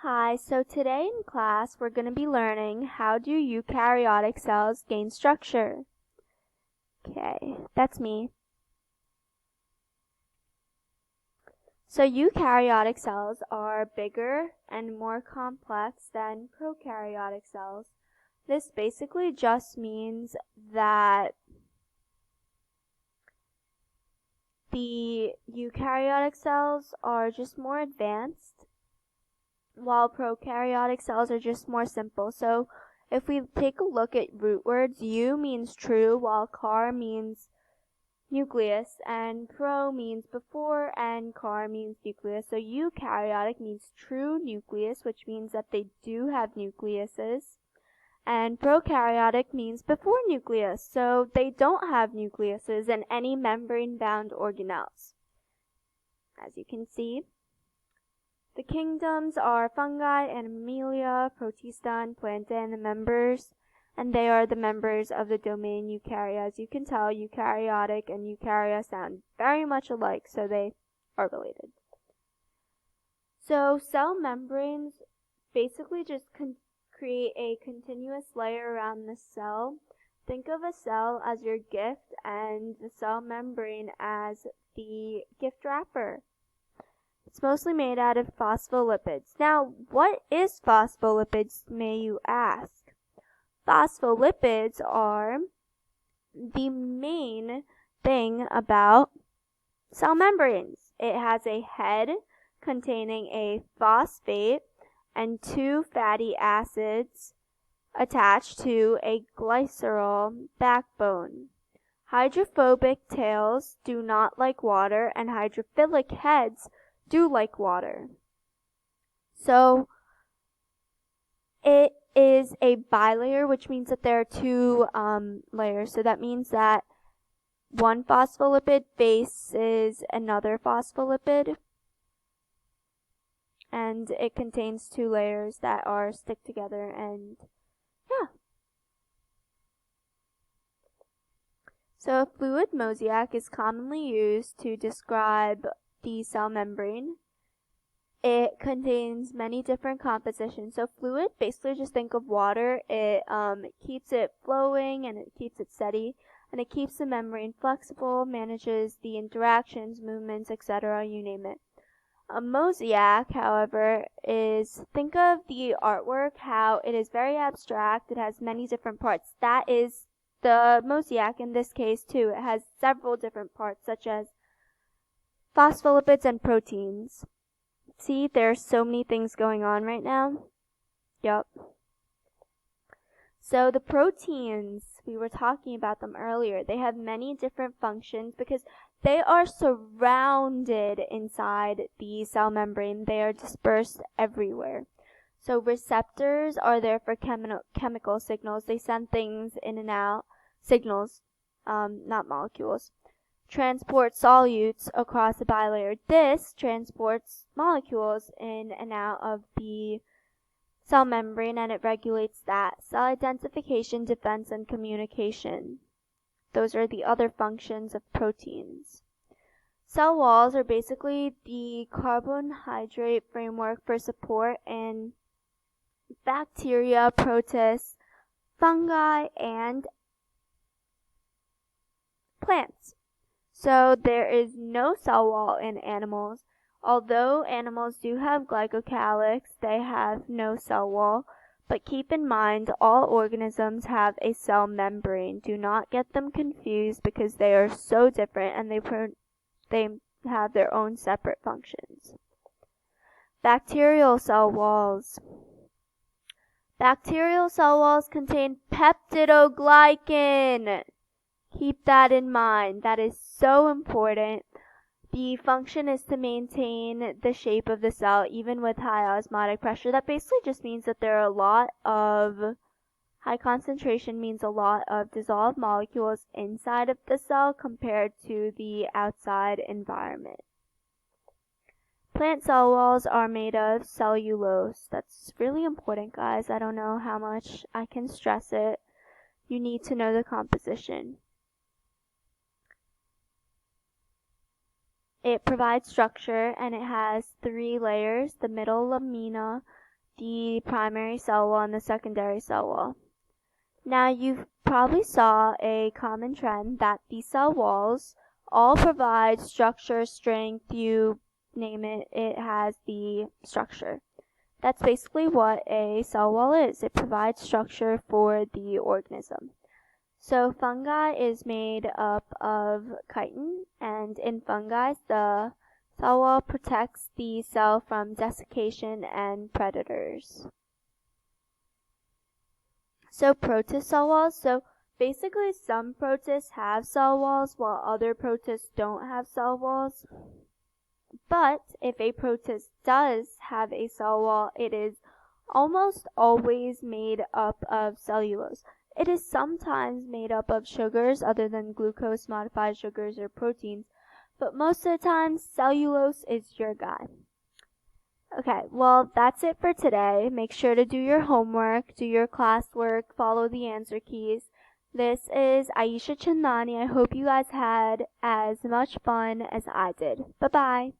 Hi, so today in class we're going to be learning how do eukaryotic cells gain structure. Okay, that's me. So eukaryotic cells are bigger and more complex than prokaryotic cells. This basically just means that the eukaryotic cells are just more advanced, while prokaryotic cells are just more simple. So if we take a look at root words, eu means true, while car means nucleus, and pro means before, and car means nucleus. So eukaryotic means true nucleus, which means that they do have nucleuses, and prokaryotic means before nucleus, so they don't have nucleuses and any membrane-bound organelles. As you can see, the kingdoms are fungi, animalia, protista, and planta, and the members, and they are the members of the domain Eukarya. As you can tell, eukaryotic and eukarya sound very much alike, so they are related. So cell membranes basically just create a continuous layer around the cell. Think of a cell as your gift and the cell membrane as the gift wrapper. It's mostly made out of phospholipids. Now, what is phospholipids, may you ask? Phospholipids are the main thing about cell membranes. It has a head containing a phosphate and two fatty acids attached to a glycerol backbone. Hydrophobic tails do not like water, and hydrophilic heads do like water. So it is a bilayer, which means that there are two layers. So that means that one phospholipid faces another phospholipid, and it contains two layers that are stick together, and yeah. So a fluid Mosaic is commonly used to describe the cell membrane. It contains many different compositions. So fluid, basically just think of water. It keeps it flowing and it keeps it steady, and it keeps the membrane flexible, manages the interactions, movements, etc., you name it. A Mosaic, however, is, think of the artwork, how it is very abstract. It has many different parts. That is the Mosaic in this case too. It has several different parts, such as phospholipids and proteins. See, there are so many things going on right now. Yup. So the proteins, we were talking about them earlier. They have many different functions because they are surrounded inside the cell membrane. They are dispersed everywhere. So receptors are there for chemical signals. They send things in and out, signals, not molecules. Transport solutes across a bilayer. This transports molecules in and out of the cell membrane, and it regulates that. Cell identification, defense, and communication. Those are the other functions of proteins. Cell walls are basically the carbohydrate framework for support in bacteria, protists, fungi, and plants. So there is no cell wall in animals. Although animals do have glycocalyx, they have no cell wall. But keep in mind, all organisms have a cell membrane. Do not get them confused because they are so different and they have their own separate functions. Bacterial cell walls. Bacterial cell walls contain peptidoglycan. Keep that in mind. That is so important. The function is to maintain the shape of the cell even with high osmotic pressure. That basically just means that there are a lot of high concentration, means a lot of dissolved molecules inside of the cell compared to the outside environment. Plant cell walls are made of cellulose. That's really important, guys. I don't know how much I can stress it. You need to know the composition. It provides structure, and it has three layers. The middle lamina the primary cell wall and the secondary cell wall. Now you probably saw a common trend that the cell walls all provide structure, strength, you name it, it has the structure. That's basically what a cell wall is. It provides structure for the organism. So fungi is made up of chitin, and in fungi, the cell wall protects the cell from desiccation and predators. So protist cell walls. So basically some protists have cell walls while other protists don't have cell walls. But if a protist does have a cell wall, it is almost always made up of cellulose. It is sometimes made up of sugars other than glucose, modified sugars, or proteins, but most of the time cellulose is your guy. Okay, well that's it for today. Make sure to do your homework, do your classwork, follow the answer keys. This is Aisha Chandani. I hope you guys had as much fun as I did. Bye-bye.